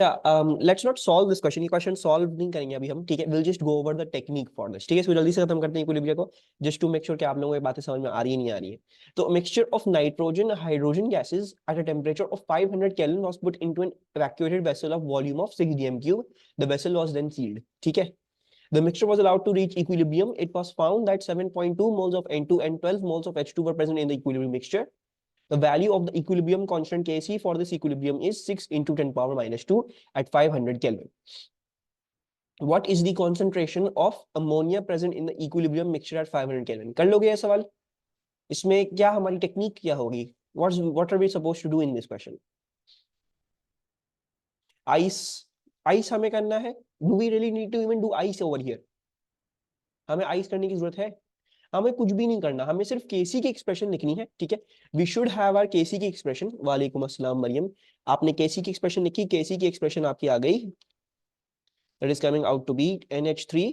Let's not solve this question. ये question solve नहीं करेंगे अभी हम, ठीक है। Will just go over the technique for this, ठीक है। इसको जल्दी से खत्म करते हैं इक्विलिब्रियम को, जस्ट टू मेक श्योर कि आप लोगों को ये बातें समझ में आ रही है नहीं आ रही है। तो mixture of nitrogen hydrogen gases at a temperature of 500 kelvin was put into an evacuated vessel of volume of 6 dm cube. The vessel was then sealed, ठीक है। The mixture was allowed to reach equilibrium. It was found that 7.2 moles of N2 and 12 moles of H2 were present in the equilibrium mixture. The value of the equilibrium constant Kc for this equilibrium is 6 into 10 power minus 2 at 500 Kelvin. What is the concentration of ammonia present in the equilibrium mixture at 500 Kelvin? कर लोगे ये सवाल? इसमें क्या हमारी technique क्या होगी? What are we supposed to do in this question? Ice हमें करना है. Do we really need to even do ice over here? हमें ice करने की जरूरत है? हमें कुछ भी नहीं करना, हमें सिर्फ केसी की एक्सप्रेशन लिखनी है, ठीक है। वी शुड हैव आवर केसी की एक्सप्रेशन। वालेकुम अस्सलाम मरियम, आपने केसी की एक्सप्रेशन लिखी, केसी की एक्सप्रेशन आपकी आ गई। That is coming out to be NH3,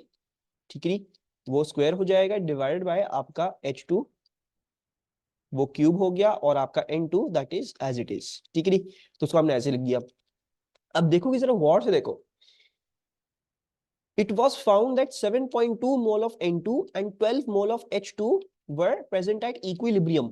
ठीक है। वो स्क्वायर हो जाएगा डिवाइडेड बाय आपका H2, वो क्यूब हो गया, और आपका N2 that is as it is, ठीक है। तो उसको हमने ऐसे लिख दिया। अब देखोगे जरा गौर से देखो, it was found that 7.2 mole of N2 and 12 mole of H2 were present at equilibrium.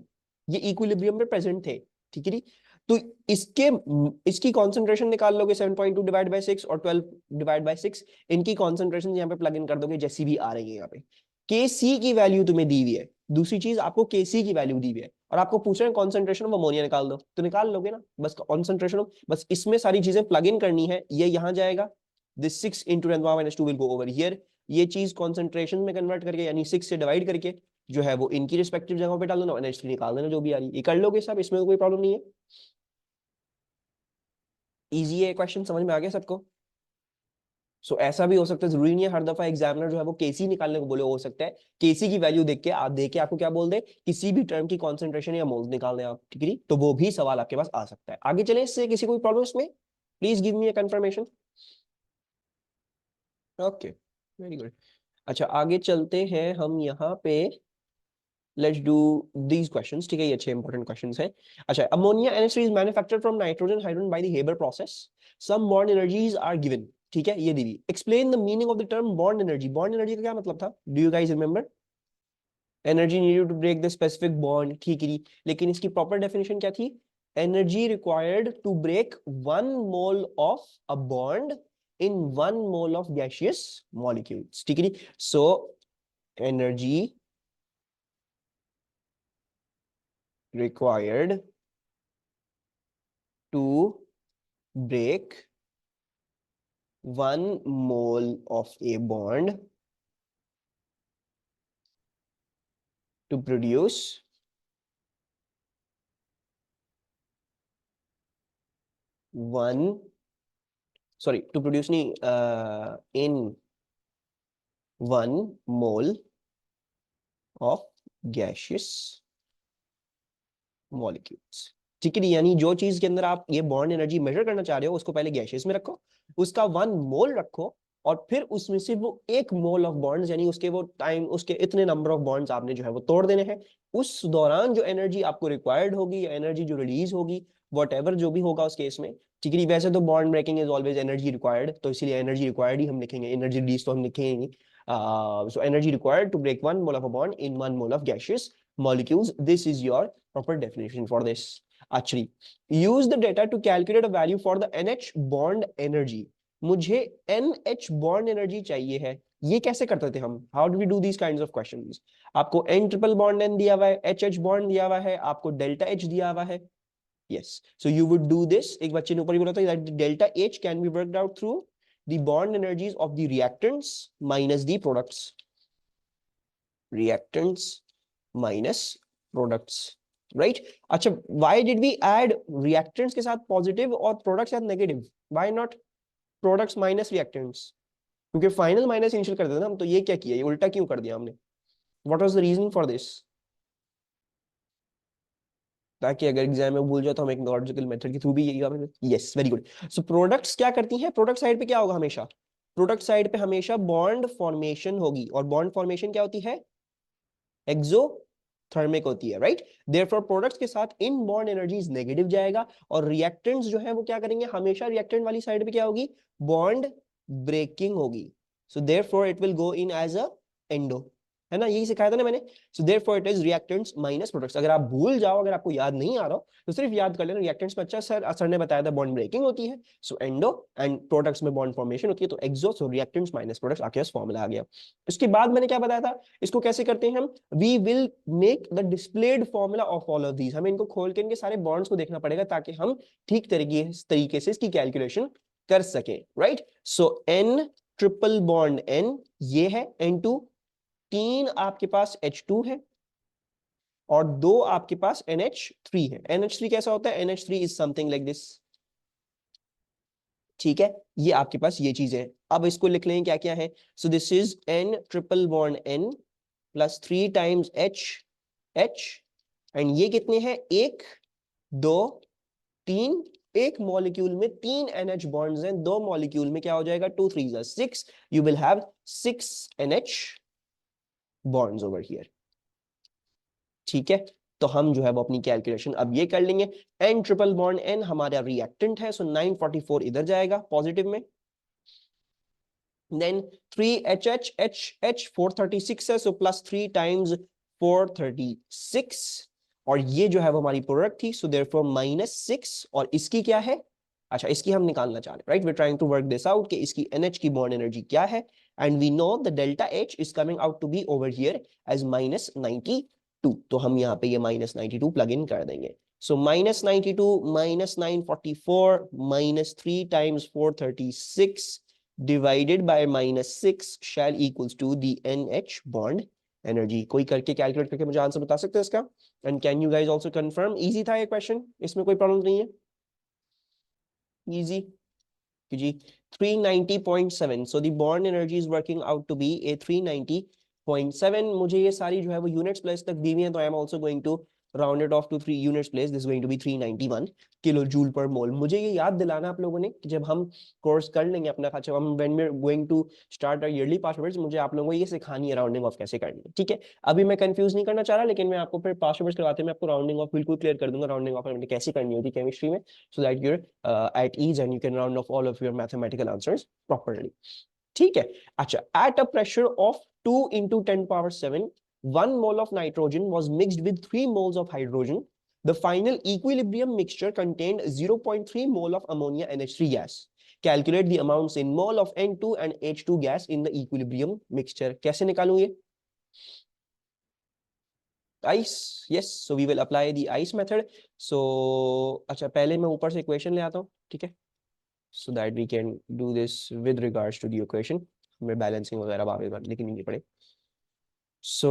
ये equilibrium में present थे, ठीक है। तो इसकी concentration निकाल लोगे 7.2 डिवाइड बाय 6 और 12 डिवाइड बाय 6, इनकी concentration यहाँ पे प्लग इन कर दोगे जैसी भी आ रही है यहाँ पे। Kc की वैल्यू तुम्हें दी हुई है, दूसरी चीज आपको Kc की वैल्यू दी हुई है, और आपको पूछ रहे हैं कॉन्सेंट्रेशन ऑफ अमोनिया निकाल दो, तो निकाल लोगे ना, बस कॉन्सेंट्रेशन ऑफ, बस इसमें सारी चीजें प्लग इन करनी है। ये यहाँ जाएगा, this 6 into 10 power minus 2 will go over here। ये चीज कॉन्सेंट्रेशन में कन्वर्ट करके, यानी 6 से डिवाइड करके जो है वो इनकी रिस्पेक्टिव जगहों पे डाल देना, NH3 निकाल देना जो भी आ रही है। ये कर लोगे सब, इसमें कोई प्रॉब्लम नहीं है। इजी है क्वेश्चन, समझ में आ गया सबको? सो ऐसा भी हो सकता है, जरूरी नहीं है हर दफा एग्जामिनर जो है वो केसी निकालने को बोले, हो सकता है केसी की वैल्यू देख के आपको क्या बोल दे, किसी भी टर्म की कॉन्सेंट्रेशन या मोल्स निकाल दें आप, ठीक है। तो वो भी सवाल आपके पास आ सकता है। आगे चले, इससे किसी कोई प्रॉब्लम इसमें? Please give me a confirmation. Okay, very good. अच्छा आगे चलते हैं हम यहाँ पे, लेट्स डू दीज क्वेश्चंस, ठीक है। ये अच्छे इंपॉर्टेंट क्वेश्चंस हैं। अच्छा, ammonia NH3 is manufactured from nitrogen hydrogen by the Haber process. Some bond energies are given, ठीक है, ये दी हुई। Explain the meaning of the term bond energy. Bond energy का क्या मतलब था? Do you guys remember? Energy needed to break the specific bond, ठीक है। लेकिन इसकी प्रॉपर डेफिनेशन क्या थी? Energy required to break 1 mole of a bond in 1 mole of gaseous molecules, ठीक है। So energy required to break 1 mole of a bond to produce 1, sorry, to produce in 1 mole of gaseous molecules, ठीक है। यानी जो चीज के अंदर आप ये बॉन्ड एनर्जी मेजर करना चाह रहे हो, उसको पहले गैसियस में रखो, उसका 1 मोल रखो, और फिर उसमें से वो 1 मोल ऑफ बॉन्ड्स, यानी उसके वो टाइम, उसके इतने नंबर ऑफ बॉन्ड्स आपने जो है वो तोड़ देने हैं। उस दौरान जो एनर्जी आपको रिक्वायर्ड होगी, या एनर्जी जो रिलीज होगी, वट एवर जो भी होगा उस केस में, ठीक है। वैसे तो bond breaking is always energy required, तो इसीलिए एनर्जी रिक्वायर्ड ही हम लिखेंगे, एनर्जी रिलीज तो हम लिखेंगे नहीं। So energy required to break 1 mole of a bond in 1 mole of gaseous molecules. This is your proper definition for this. Actually, use the data to calculate a value for the NH bond energy. मुझे NH bond energy चाहिए है। ये कैसे करते थे हम? How do we do these kinds of questions? आपको N triple bond N दिया हुआ है, HH bond दिया हुआ है, आपको delta H दिया हुआ है। Yes. So you would do this. एक बच्चे ने ऊपर ही बोला था that delta H can be worked out through the bond energies of the reactants minus the products. Reactants minus products, right. अच्छा, why did we add reactants के साथ positive और प्रोडक्ट्स के साथ negative? Why not products minus reactants? क्योंकि final minus initial कर देते ना हम, तो ये क्या किया, ये उल्टा क्यों कर दिया हमने? What was the reason for this? ताकि अगर एग्जाम में भूल जाओ तो हम एक लॉजिकल मेथड के थ्रू भी यही। Yes, very good. So products क्या करती हैं? प्रोडक्ट साइड पे क्या होगा हमेशा? प्रोडक्ट साइड पे हमेशा बॉन्ड फॉर्मेशन होगी, और बॉन्ड फॉर्मेशन क्या होती है? एक्सो थर्मिक होती है, राइट। देयरफॉर प्रोडक्ट्स के साथ इन बॉन्ड एनर्जीज नेगेटिव जाएगा और रिएक्टेंट्स जो है वो क्या करेंगे, हमेशा रिएक्टेंट वाली साइड पे क्या होगी, बॉन्ड ब्रेकिंग होगी। So therefore it will go in as a endo, है ना, यही सिखाया था ना मैंने। So therefore it is reactants minus products. अगर आप भूल जाओ, अगर आपको याद नहीं आ रहा हो तो सिर्फ याद कर लेना, रिएक्टेंट्स में अच्छा सर ने बताया था बॉन्ड ब्रेकिंग होती है, सो एंडो, एंड प्रोडक्ट्स में बॉन्ड फॉर्मेशन होती है, तो एक्सो, सो रिएक्टेंट्स माइनस प्रोडक्ट्स, आपके पास फॉर्मूला आ गया। इसके बाद मैंने क्या बताया था, इसको कैसे करते हैं हम, we will make the displayed formula of all of these. हमें इनको खोल के इनके सारे बॉन्ड्स को देखना पड़ेगा ताकि हम ठीक तरीके से इसकी कैलकुलेशन कर सके, राइट। सो एन ट्रिपल बॉन्ड एन ये है, N2, 3 आपके पास H2 है और 2 आपके पास NH3 है। NH3 कैसा होता है, NH3 is something like this, ठीक है। ये आपके पास ये चीजें हैं। अब इसको लिख लें क्या क्या है, so this is N triple bond N plus 3 times H, and ये कितने हैं, 1 2 3, एक मॉलिक्यूल में 3 NH बॉन्ड्स हैं, 2 मॉलिक्यूल में क्या हो जाएगा, 2 3 6, you will have 6 NH bonds over here, ठीक है। तो हम जो है वो अपनी कैलकुलेशन अब ये कर लेंगे। N ट्रिपल बॉन्ड N हमारा रिएक्टेंट है, सो 944 इधर जाएगा पॉजिटिव में, देन 3HH 436 है, सो प्लस 3 टाइम्स 436, और ये जो है वो हमारी प्रोडक्ट थी, सो देयरफॉर -6, और इसकी क्या है, अच्छा इसकी हम निकालना चाह रहे हैं, right, we are trying to work this out कि इसकी NH की बॉन्ड एनर्जी क्या है, and we know the delta H is coming out to be over here as -92, तो हम यहाँ पे ये -92 प्लग इन कर देंगे। सो -92 -944 -3 times 436 divided by -6 shall equals to the NH bond energy। कोई करके कैलकुलेट करके मुझे आंसर बता सकते हैं इसका, and can you guys also confirm, easy था ये क्वेश्चन, इसमें कोई प्रॉब्लम नहीं है, easy ji. 390.7, so the bond energy is working out to be a 390.7। मुझे ये सारी जो है वो यूनिट्स प्लेस तक दी हुई है, तो I am also going to round it off to 3 units place, this going to be 391 kilo joule per mole. मुझे ये याद दिलाना आप लोगों ने कि जब हम कोर्स कर लेंगे अपना, अच्छा हम when we are going to start our yearly past papers, मुझे आप लोगों को ये सिखानी है राउंडिंग ऑफ कैसे करनी है, ठीक है। अभी मैं कंफ्यूज नहीं करना चाह रहा, लेकिन मैं आपको फिर पास पेपर्स करवाते मैं आपको राउंडिंग ऑफ बिल्कुल क्लियर कर दूंगा, राउंडिंग ऑफ कैसे करनी होती है केमिस्ट्री में, so that you're at ease and you can round off all of your mathematical answers properly, ठीक है। अच्छा, at a pressure of 2 into 10 power 7, 1 mole of nitrogen was mixed with 3 moles of hydrogen. The final equilibrium mixture contained 0.3 mole of ammonia NH3 gas. Calculate the amounts in mole of N2 and H2 gas in the equilibrium mixture। कैसे निकालूं ये, ice, yes, so we will apply the ice method। so अच्छा पहले मैं ऊपर से equation ले आता हूँ, ठीक है, so that we can do this with regards to the equation। हमें बैलेंसिंग वगैरह बाद लिखनी नहीं पड़े। so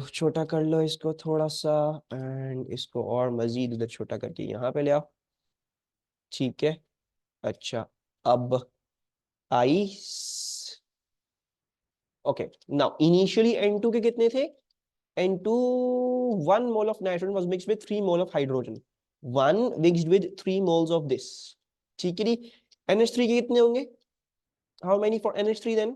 छोटा कर लो इसको थोड़ा सा, एंड इसको और मजीद उधर छोटा करके यहाँ पे ले आओ, ठीक है। अच्छा, अब ice, okay, now initially N2 के कितने थे, N2 1 mole of nitrogen was mixed with 3 mole of hydrogen, 1 mixed with 3 moles of this, ठीक है। NH3 के कितने होंगे, how many for NH3 then,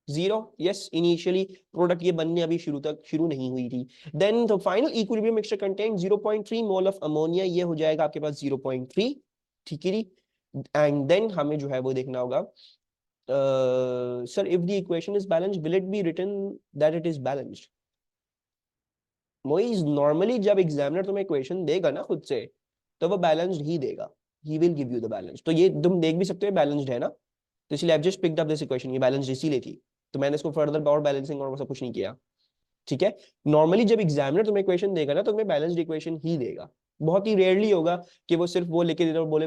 0, yes, initially product ये बनने अभी शुरू नहीं हुई थी। Then the final equilibrium mixture contain 0.3 mole of ammonia, ये हो जाएगा आपके पास 0.3, ठीक है। एंड देन हमें जो है वो देखना होगा, sir if the equation is balanced will it be written that it is balanced. Moiz normally जब एग्जामिनर तुम्हें इक्वेशन देगा ना खुद से, तो वो बैलेंस्ड ही देगा, he will give you the balance. तो ये तुम देख भी सकते हो बैलेंस्ड है ना, तो इसलिए I just picked up this equation, ये बैलेंस्ड इसीलिए थी, तो मैंने इसको फर्दर और बैलेंसिंग और सब कुछ नहीं किया, ठीक है। नॉर्मली जब एग्जामिनर तुम्हें इक्वेशन देगा ना, तो तुम्हें बैलेंस्ड इक्वेशन ही देगा, बहुत ही रेयरली होगा कि वो सिर्फ वो लेके दे और बोले,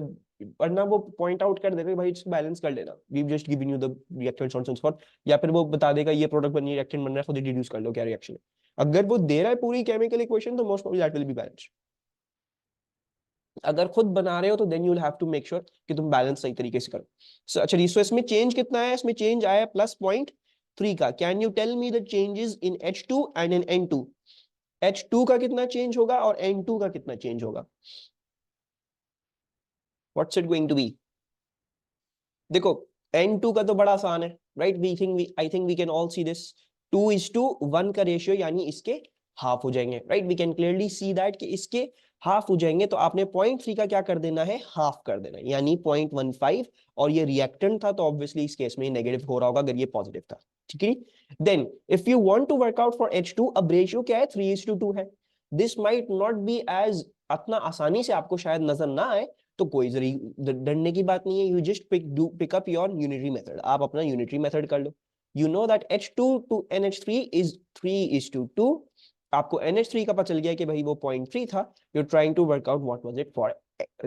वरना वो पॉइंट आउट कर देगा भाई इसको बैलेंस कर लेना, we just given you the reactants on for, या फिर वो बता देगा ये प्रोडक्ट बन रही है, रिएक्टेंट बन रहा है, खुद ही डिड्यूस कर लो क्या रिएक्शन है। अगर वो दे रहा है पूरी केमिकल इक्वेशन, तो most probably that will be balanced. अगर खुद बना रहे हो तो then you will have to make sure कि तुम बैलेंस सही तरीके से करो। अच्छा, सो इसमें चेंज कितना है, इसमें चेंज आया +0.3 का। Can you tell me the changes in H2 and in N2, H2 का कितना चेंज होगा और N2 का कितना चेंज होगा, what's it going to be. देखो N2 का तो बड़ा आसान है, right, I think we can all see this, 2:1 का रेशियो, यानी इसके हाफ हो जाएंगे, right. We can clearly see that कि इसके हाफ हो जाएंगे, तो आपने 0.3 का क्या कर देना है, हाफ कर देना है, यानी 0.15। और ये रिएक्टेंट था तो ऑब्वियसली इस केस में नेगेटिव हो रहा होगा अगर ये पॉजिटिव था, ठीक है। Then if you want to work out for H2, अब रेशियो क्या है, 3:2 है। This might not be as इतना आसानी से आपको शायद नजर ना आए, तो कोई डरने की बात नहीं है। You just pick up your unitary method, आप अपना यूनिटरी मेथड कर लो। You know that H2 to NH3 is 3:2। आपको NH3 का पता चल गया कि भाई वो 0.3 था। You're trying to work out what was it for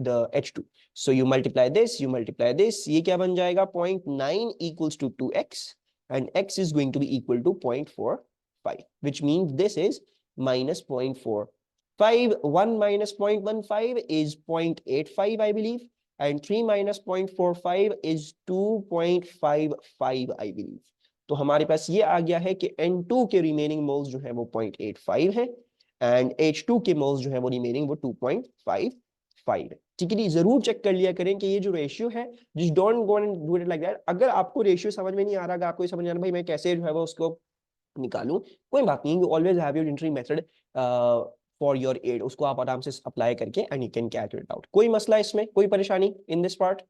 the H2. So you multiply this, you multiply this, ये क्या बन जाएगा, 0.9 equals to 2x, and x is going to be equal to 0.45, which means this is minus 0.45. 1 minus 0.15 is 0.85, I believe, and 3 minus 0.45 is 2.55, I believe. तो हमारे पास ये आ गया है कि N2 के रिमेनिंग मोल्स जो है वो 0.85 है, एंड H2 के मोल्स जो है वो रिमेनिंग वो 2.55 है, ठीक है। जरूर चेक कर लिया करें कि ये जो रेशियो है, जिस don't go and do it like that. अगर आपको रेशियो समझ में नहीं आ रहा, अगर आपको समझ आ रहा भाई मैं कैसे जो है वो उसको निकालूं, कोई बात नहीं, you always have your unitary method for your add, उसको आप आराम से अप्लाई करके and you can calculate out. कोई मसला इसमें, कोई परेशानी इन दिस पार्ट?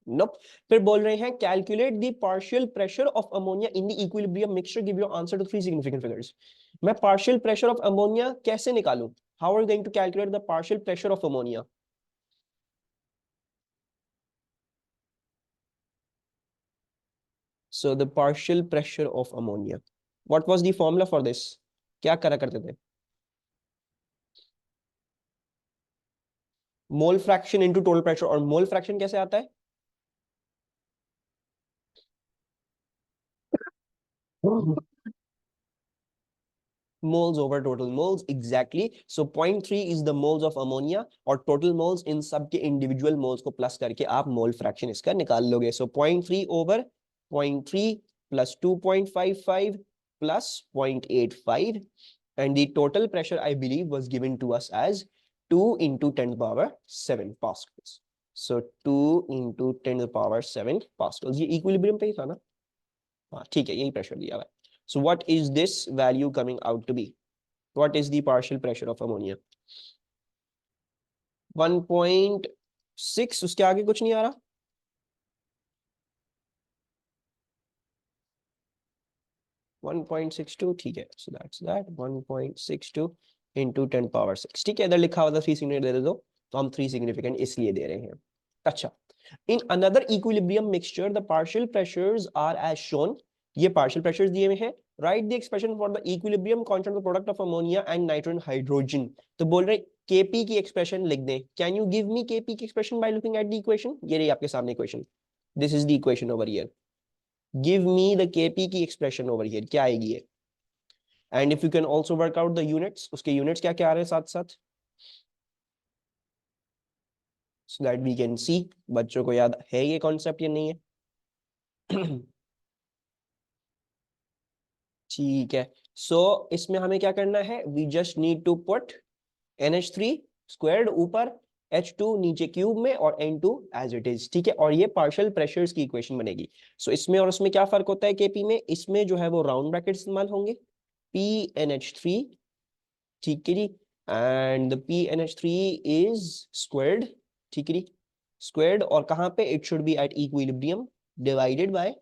नो। फिर बोल रहे हैं calculate the partial pressure of ammonia in the equilibrium mixture, give your answer to three significant figures. मैं पार्शियल प्रेशर ऑफ अमोनिया कैसे निकालूं? How are you going to calculate the partial pressure of ammonia? So the partial pressure of ammonia, what was the formula for this? क्या करा करते थे? Mole fraction into total pressure. और mole fraction कैसे आता है? moles over total moles, exactly. So 0.3 is the moles of ammonia, और total moles इन सब के individual moles को प्लस करके आप mole fraction इसका निकाल लोगे। So 0.3 over 0.3 plus 2.55 plus 0.85, and the total pressure I believe was given to us as 2 into 10 to the power 7 pascals. So 2 into 10 to the power 7 pascals, ये equilibrium पे ही था ना? हाँ ठीक है, यही प्रेशर दिया हुआ है। So what is this value coming out to be? What is the partial pressure of ammonia? 1.6, उसके आगे कुछ नहीं आ रहा। 1.62, ठीक है। So that's that 1.62 into 10 power 6, ठीक है। इधर लिखा हुआ था 3 सिग्निफिकेंट दे दो, तो हम 3 सिग्निफिकेंट इसलिए दे रहे हैं। अच्छा, in another equilibrium mixture the partial pressures are as shown. ये पार्शियल प्रेशर्स दिए हुए हैं। Right the expression for the equilibrium constant of product of ammonia and nitrogen hydrogen. तो बोल रहे Kp की एक्सप्रेशन लिख दें। Can you give me Kp की expression by looking at the equation? ये रही आपके सामने equation, this is the equation over here. Give me the Kp की एक्सप्रेशन ओवर हियर, क्या आएगी ये? And if you can also work out the units, उसके यूनिट्स क्या क्या आ रहे हैं साथ साथ, so that we can see बच्चों को याद है ये कॉन्सेप्ट या नहीं है। ठीक है। सो इसमें हमें क्या करना है, we just need to put NH3 squared ऊपर, H2 नीचे क्यूब में, और N2 एज इट इज, ठीक है। और ये पार्शियल प्रेशर्स की इक्वेशन बनेगी। सो इसमें और उसमें क्या फर्क होता है Kp में? इसमें जो है वो राउंड ब्रैकेट इस्तेमाल होंगे, PNH3, ठीक है जी, एंड PNH3 इज स्क्वायर्ड, ठीक है जी, स्क्वायर्ड। और कहां पे? It should be at equilibrium divided by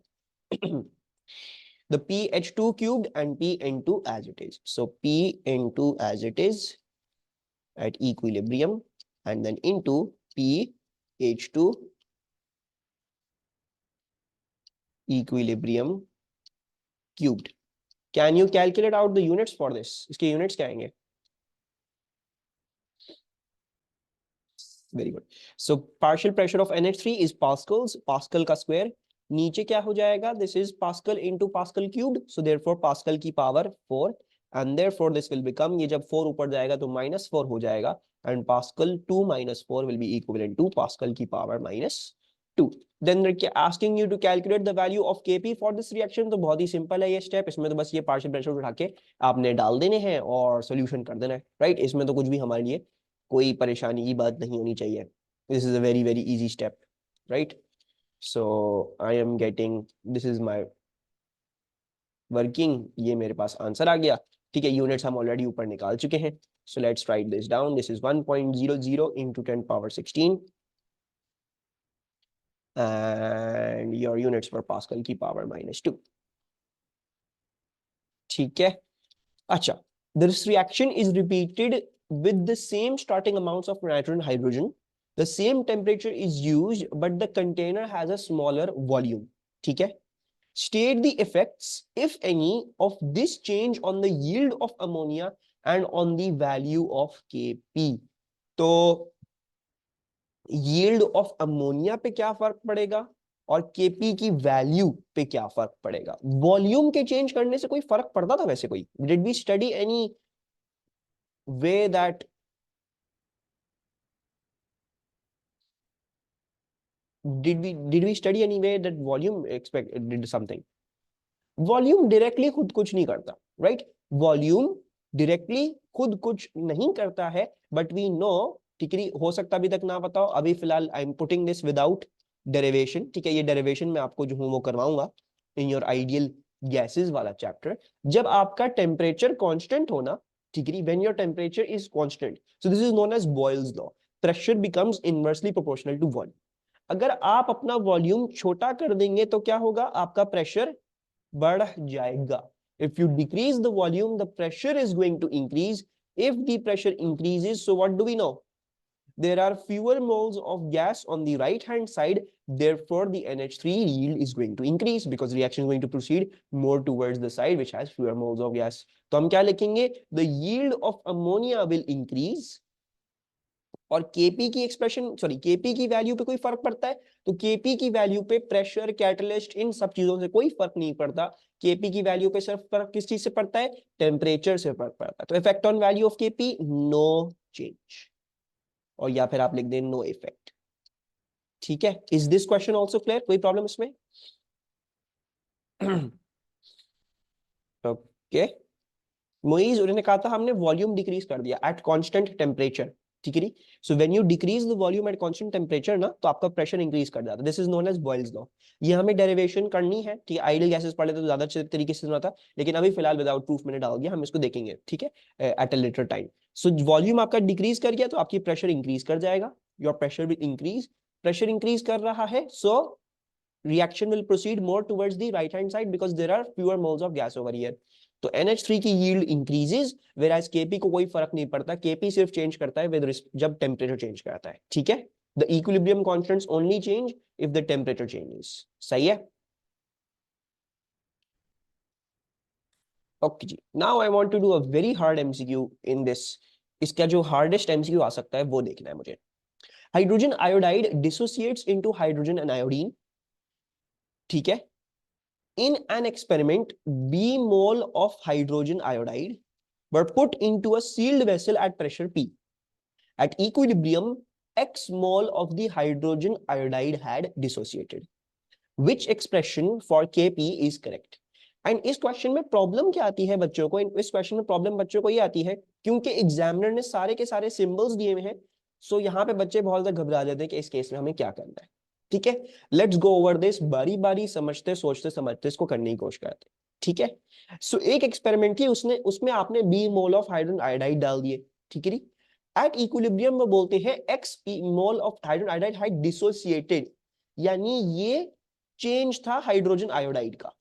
the PH2 cubed and PN2 as it is. So PN2 as it is at equilibrium, and then into PH2 equilibrium cubed. Can you calculate out the units for this? इसके units क्या आएंगे? Very good. So partial pressure of NH3 is pascals, Pascal का square। नीचे क्या हो जाएगा? This is Pascal into Pascal cubed, so therefore Pascal की power 4, and therefore this will become, ये जब 4 ऊपर जाएगा तो -4 हो जाएगा, and Pascal 2 minus 4 will be equivalent to Pascal की power -2। Then they're asking you to calculate the value of Kp for this reaction। तो बहुत ही सिंपल है ये स्टेप, इसमें तो बस ये पार्शियल प्रेशर उठा के आपने डाल देने हैं और सोल्यूशन कर देना है, राइट। इसमें तो कुछ भी हमारे लिए कोई परेशानी की बात नहीं होनी चाहिए। This is a very very easy step, right. So I am getting, this is my working, ये मेरे पास आंसर आ गया। ठीक है, यूनिट्स हम ऑलरेडी ऊपर निकाल चुके हैं। So let's write this down, this is 1.00 into 10 power 16 and your units per Pascal की power -2। ठीक है, अच्छा, this reaction is repeated with the same starting amounts of nitrogen hydrogen, the same temperature is used but the container has a smaller volume। ठीक है, state the effects if any of this change on the yield of ammonia and on the value of Kp। तो yield of ammonia पे क्या फर्क पड़ेगा और KP की value पे क्या फर्क पड़ेगा। वॉल्यूम के चेंज करने से कोई फर्क पड़ता था वैसे? कोई did we study any way that did we study any way that volume expect did something? Volume directly खुद कुछ नहीं करता, राइट? वॉल्यूम डायरेक्टली खुद कुछ नहीं करता है, बट वी नो, ठीक है, हो सकता अभी तक ना बताओ, अभी फिलहाल I am putting this without derivation. ठीक है, ये डेरिवेशन मैं आपको जो हूं वो करवाऊंगा इन योर आइडियल गैसेस वाला चैप्टर। जब आपका टेम्परेचर कांस्टेंट होना, ठीक है, when your temperature is constant, so this is known as Boyle's law, pressure becomes inversely proportional to volume. अगर आप अपना वॉल्यूम छोटा कर देंगे तो क्या होगा, आपका प्रेशर बढ़ जाएगा। If you decrease the volume, the pressure is going to increase. If the pressure increases, so what do we know? There are fewer moles of gas on the right hand side, therefore the NH3 yield is going to increase because reaction is going to proceed more towards the side which has fewer moles of gas। तो हम क्या लिखेंगे, the yield of ammonia will increase। और KP की expression, sorry, KP की value पे कोई फर्क पड़ता है? तो केपी की वैल्यू पे प्रेशर, कैटलिस्ट, इन सब चीजों से कोई फर्क नहीं पड़ता। केपी की वैल्यू पे सिर्फ फर्क किस चीज से पड़ता है? टेम्परेचर से फर्क पड़ता है। तो effect on value of KP, no change, और या फिर आप लिख दें नो इफेक्ट। ठीक है, is this question also clear? कोई प्रॉब्लम इसमें? ओके, मोइज उन्होंने कहा था हमने वॉल्यूम डिक्रीज कर दिया एट कांस्टेंट टेम्परेचर। ठीक है, so when you decrease the volume at constant temperature ना, तो आपका प्रेशर इंक्रीज कर जाता है। This is known as Boyle's law. ये हमें डेरिवेशन करनी है, ठीक है, आइडियल गैसेस पढ़े तो ज्यादा अच्छे तरीके से सुना था, लेकिन अभी फिलहाल विदाउट प्रूफ मैंने डाल दिया, हम इसको देखेंगे, ठीक है, at a later time. So volume आपका डिक्रीज कर गया तो आपकी प्रेशर इंक्रीज कर जाएगा, your pressure will increase. Pressure increase कर रहा है, सो reaction will proceed more towards the right hand side because there are fewer moles of gas over here। तो NH3 की yield increases whereas Kp को कोई फर्क नहीं पड़ता, Kp सिर्फ चेंज करता है जब टेम्परेचर चेंज करता है। ठीक है, the equilibrium constants only change if the temperature changes। सही है? ओके जी, now I want to do a very hard MCQ in this. इसका जो हार्डेस्ट एमसीक्यू आ सकता है वो देखना है मुझे। Hydrogen iodide dissociates into hydrogen and iodine. ठीक है, in an experiment, B mole of hydrogen iodide were put into a sealed vessel at pressure P. At equilibrium, X mole of the hydrogen iodide had dissociated. Which expression for Kp is correct? And इस question में problem क्या आती है बच्चों को? इस question में problem बच्चों को ये आती है क्योंकि एग्जामिनर ने सारे के सारे सिंबल्स दिए हुए हैं, सो यहाँ पे बच्चे बहुत ज्यादा घबरा जाते हैं कि इस केस में हमें क्या करना है। ठीक है, लेट्स गो ओवर दिस बारी बारी, समझते सोचते समझते इसको करने की कोशिश करते हैं। ठीक है, सो एक एक्सपेरिमेंट की, उसने उसमें आपने b mole of hydrogen iodide डाल दिए। ठीक है, एट इक्विलिब्रियम में बोलते हैं x mole of hydrogen iodide had dissociated, यानी ये चेंज था हाइड्रोजन आयोडाइड का।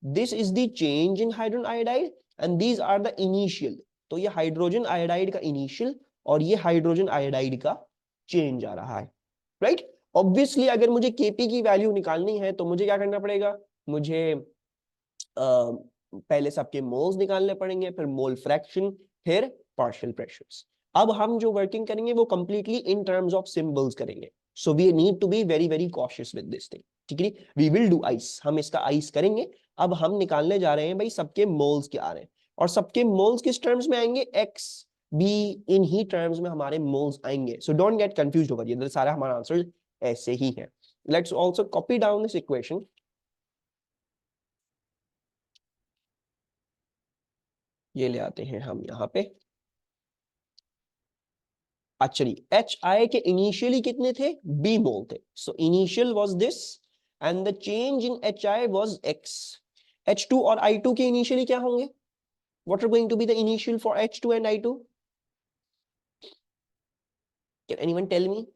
This is the change in hydrogen iodide and these are the initial। तो ये हाइड्रोजन आयोडाइड का इनिशियल और ये हाइड्रोजन आयोडाइड का चेंज आ रहा है, राइट? ऑब्वियसली अगर मुझे केपी की वैल्यू निकालनी है तो मुझे क्या करना पड़ेगा? मुझे पहले सबके मोल्स निकालने पड़ेंगे, फिर मोल फ्रैक्शन, फिर पार्शियल प्रेशर्स। अब हम जो वर्किंग करेंगे वो completely in terms of symbols करेंगे, so we need to be very very cautious with this thing. ठीक है, वी विल डू आइस, हम इसका आइस करेंगे। अब हम निकालने जा रहे हैं भाई सबके मोल्स क्या आ रहे हैं, और सबके मोल्स किस टर्म्स में आएंगे? एक्स बी, इन ही टर्म्स में हमारे मोल्स आएंगे। So don't get confused over here, सारा हमारा आंसर ऐसे ही है। Let's also copy down this equation. ये ले आते हैं हम यहाँ पे। अच्छा जी, एच आई के इनिशियली कितने थे? बी मोल थे, so initial was this and the change in H I was x. H2 और I2 के इनिशियली क्या होंगे? What are going to be the initial for H2 and I2? Can anyone tell me?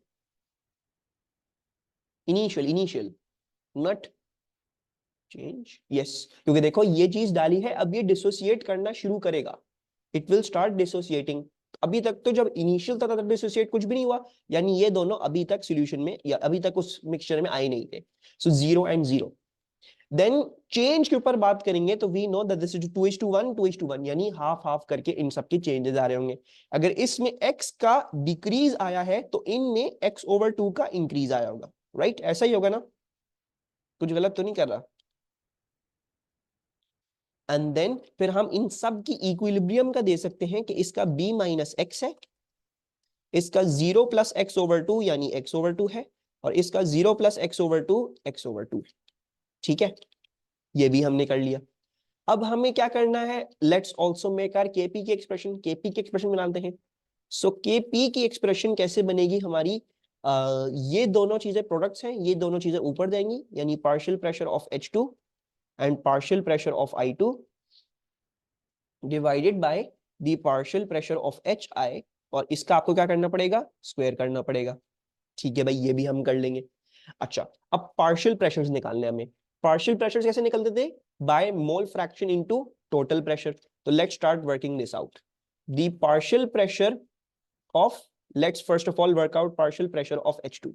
Initial, not change. Yes, क्योंकि देखो ये चीज डाली है, अब ये डिसोसिएट करना शुरू करेगा. It will start dissociating. अभी तक तो जब इनिशियल था तब डिसोसिएट कुछ भी नहीं हुआ, यानी ये दोनों अभी तक सॉल्यूशन में या अभी तक उस मिक्सचर में आए नहीं थे. सो 0 and 0. देन चेंज के ऊपर बात करेंगे तो we know that this is 2:1 2:1, यानी हाफ हाफ करके इन सब के चेंजेस आ रहे होंगे. अगर इसमें x का डिक्रीज आया है तो इनमें x/2 का इंक्रीज आया होगा. राइट, ऐसा ही होगा ना? कुछ गलत तो नहीं कर रहा? एंड देन फिर हम इन सब की इक्विलिब्रियम का दे सकते हैं कि इसका b माइनस एक्स है, इसका 0 प्लस x/2 यानी x/2 है, और इसका 0 प्लस x/2 x/2 है. ठीक है, ये भी हमने कर लिया. अब हमें क्या करना है? Let's also make our KP की एक्सप्रेशन. केपी की एक्सप्रेशन बनाते हैं. सो केपी की एक्सप्रेशन कैसे बनेगी हमारी? ये दोनों चीजें प्रोडक्ट्स हैं, ये दोनों चीजें ऊपर जाएंगी, यानी partial pressure of H2 and partial pressure of I2 divided by the partial pressure of HI, और इसका आपको क्या करना पड़ेगा? स्क्वायर करना पड़ेगा. ठीक है भाई, ये भी हम कर लेंगे. अच्छा, अब पार्शियल प्रेशर्स निकालने हमें. पार्शियल प्रेशर्स कैसे निकलते थे? By mole fraction into total pressure. तो let's start working this out. The partial pressure of, let's first of all work out partial pressure of H2.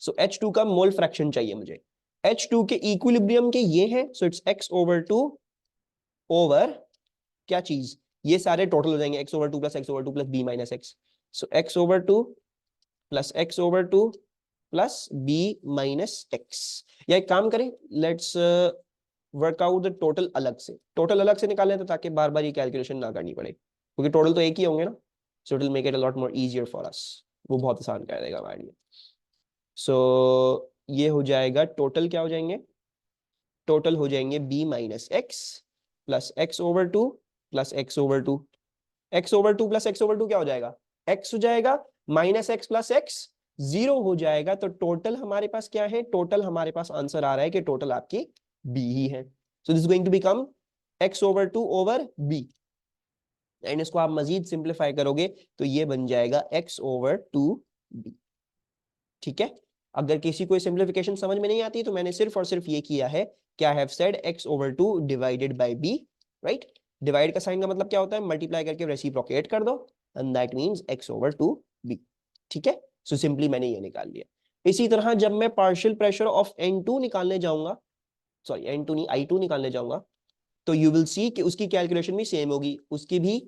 So H2 का mole fraction चाहिए मुझे. H2 के equilibrium के ये है, so it's x/2 over क्या चीज, ये सारे टोटल हो जाएंगे x/2 plus x/2 plus b minus x. सो x/2 plus x/2 plus b minus x. या एक काम करें, let's work out the total अलग से. टोटल अलग से निकालें तो ताकि बार बार ये कैलकुलेशन ना करनी पड़े, क्योंकि टोटल तो एक ही होंगे ना. So it will make it a lot more easier for us. वो बहुत आसान कर देगा हमारे लिए. सो ये हो जाएगा टोटल, क्या हो जाएंगे? टोटल हो जाएंगे b minus x plus x/2 plus x/2. x/2 plus x/2 क्या हो जाएगा? x हो जाएगा, माइनस एक्स प्लस एक्स 0 हो जाएगा. तो टोटल हमारे पास क्या है? टोटल हमारे पास आंसर आ रहा है कि टोटल आपकी b ही है. So this is going to become x/2 over b. एंड इसको आप मजीद सिंप्लीफाई करोगे तो ये बन जाएगा x/2b. ठीक है, अगर किसी को सिंप्लीफिकेशन समझ में नहीं आती तो मैंने सिर्फ और सिर्फ ये किया है कि I have said x/2 divided by b. Right, divide का साइन का मतलब क्या होता है? मल्टीप्लाई करके रेसिप्रोकेट कर दो, एंड दैट मींस x/2b. ठीक है, सो सिंपली मैंने ये निकाल लिया. इसी तरह जब मैं पार्शियल प्रेशर ऑफ N2 निकालने जाऊंगा, सॉरी N2 नहीं I2 निकालने जाऊंगा, तो यू विल सी कि उसकी कैलकुलेशन भी सेम होगी. उसकी भी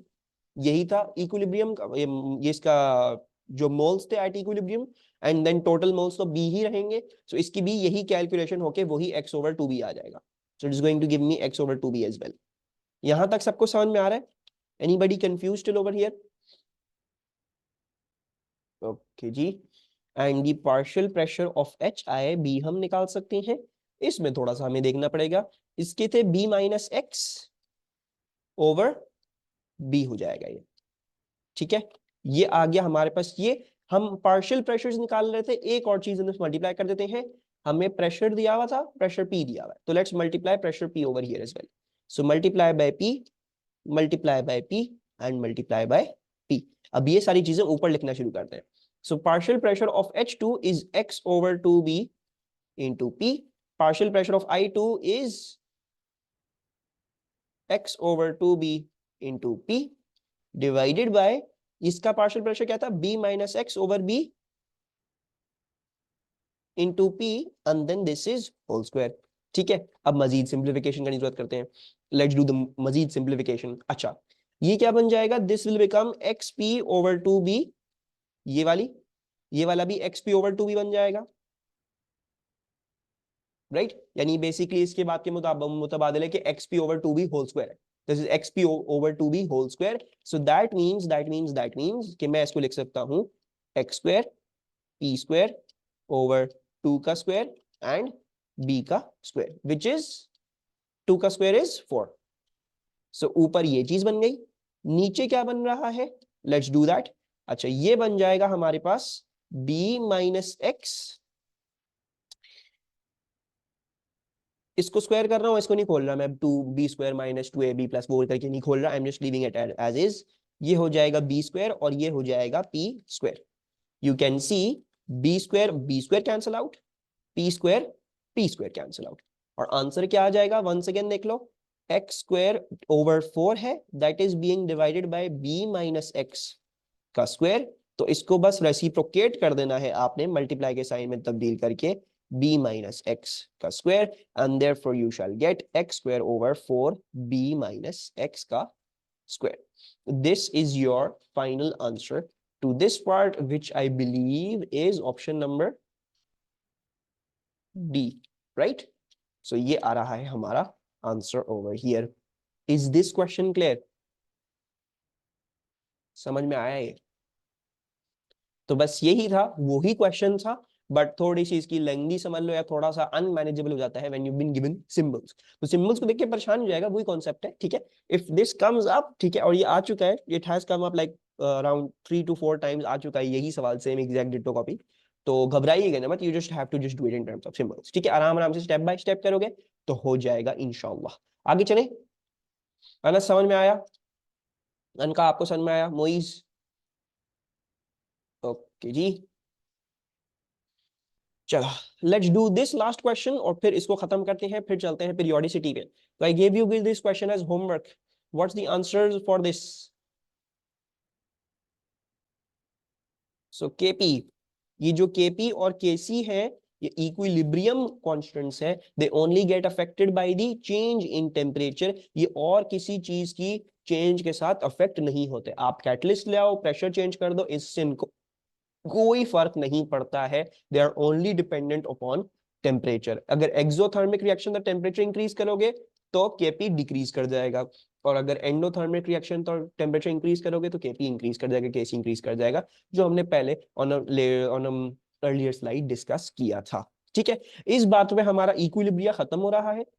यही था इक्विलिब्रियम का, ये इसका जो मोल्स थे at equilibrium, and then total moles तो बी ही रहेंगे. सो इसकी भी यही कैलकुलेशन होके वही x/2b आ जाएगा. So it is going to give me x/2b as well. यहां तक सबको समझ में आ रहा है? Anybody confused till over here? Okay जी. And the partial pressure of HI भी हम निकाल सकते हैं. इसमें थोड़ा सा हमें देखना पड़ेगा. इसके थे b minus x over b हो जाएगा ये. ठीक है, ये आ गया हमारे पास. ये हम पार्शियल प्रेशर्स निकाल रहे थे, एक और चीज मल्टीप्लाई कर देते हैं. हमें प्रेशर दिया हुआ था, प्रेशर P दिया हुआ है, तो let's multiply pressure P over here as well. So multiply by P, multiply by P and multiply by P. अब ये सारी चीजें ऊपर लिखना शुरू करते हैं. So partial pressure of H2 is x/2b into P. Partial pressure of I2 is x/2b into P divided by, इसका पार्शियल प्रेशर क्या था? b minus x over b into p, and then this is whole square. ठीक है, अब मजीद simplification करने की जरूरत करते हैं. लेट्स डू द मजीद सिंप्लीफिकेशन. अच्छा, ये क्या बन जाएगा? This will become xp over 2b. ये वाला भी xp ओवर 2b बन जाएगा. राइट, यानी बेसिकली इसके बाद के मुताबिल है कि xp over 2b whole square है. This is xp over 2b whole square. So that means कि मैं इसको लिख सकता हूं x square p square over 2 का स्क्वायर एंड b का स्क्वायर, विच इज 2 का स्क्वायर इज 4. सो ऊपर ये चीज बन गई. नीचे क्या बन रहा है? Let's do that. अच्छा, ये बन जाएगा हमारे पास b माइनस एक्स इसको स्क्वायर कर रहा हूँ, इसको नहीं खोल रहा मैं, 2b² माइनस 2ab प्लस 4 करके नहीं खोल रहा, I am just leaving it as is. ये हो जाएगा b² और ये हो जाएगा p²। You can see b² cancel out, p² cancel out, और आंसर क्या आ जाएगा वंस अगेन देख लो, x²/4 है, that is being divided by b minus x का स्क्वायर। तो इसको बस रेसिप्रोकेट कर देना है आपने, मल्टीप्लाई के साइन में तब्दील करके, b माइनस x का square, and therefore you shall gate x²/4 b minus x का square. This is your final answer to this part, which I believe is option number D, right? So ये आ रहा है हमारा answer over here. Is this question clear? समझ में आया ये? तो बस यही था, वही क्वेश्चन था, बट थोड़ी सी इसकी लेंथी समझ लो या थोड़ा सा अनमैनेजेबल हो जाता है when you been given symbols. तो सिंबल्स को देख के परेशान हो जाएगा, वही कॉन्सेप्ट है, ठीक है। इफ दिस कम्स अप, ठीक है, और ये आ चुका है, it has come up like around 3 to 4 times आ चुका है यही सवाल, सेम एग्जैक्ट डिट्टो कॉपी, तो घबराइएगा ना मत, you just have to just do it in terms of symbols, ठीक है। आराम आराम से स्टेप बाय स्टेप करोगे तो हो जाएगा इंशाल्लाह। आगे चले, अनस समझ में आया? अनका आपको समझ में आया? मोइज? ओके जी, चलो let's do this last question और फिर इसको खत्म करते हैं, फिर चलते हैं पीरियोडिसिटी पे। तो I give you this question as homework, what's the answers for this? So KP, ये जो केपी और केसी है, ये इक्विलिब्रियम कांस्टेंट्स है, they only get affected by the change in temperature, ये और किसी चीज की चेंज के साथ अफेक्ट नहीं होते। आप कैटलिस्ट ले आओ, प्रेशर चेंज कर दो, इससे इनको कोई फर्क नहीं पड़ता है, they are only dependent upon temperature. अगर एक्सोथर्मिक रिएक्शन का टेम्परेचर इंक्रीज करोगे तो केपी डिक्रीज कर जाएगा, और अगर एंडोथर्मिक रिएक्शन तो टेम्परेचर इंक्रीज करोगे तो केपी इंक्रीज कर जाएगा, केसी इंक्रीज कर जाएगा, जो हमने पहले ऑन अर्लियर स्लाइड डिस्कस किया था, ठीक है। इस बात में हमारा इक्विलिब्रिया खत्म हो रहा है,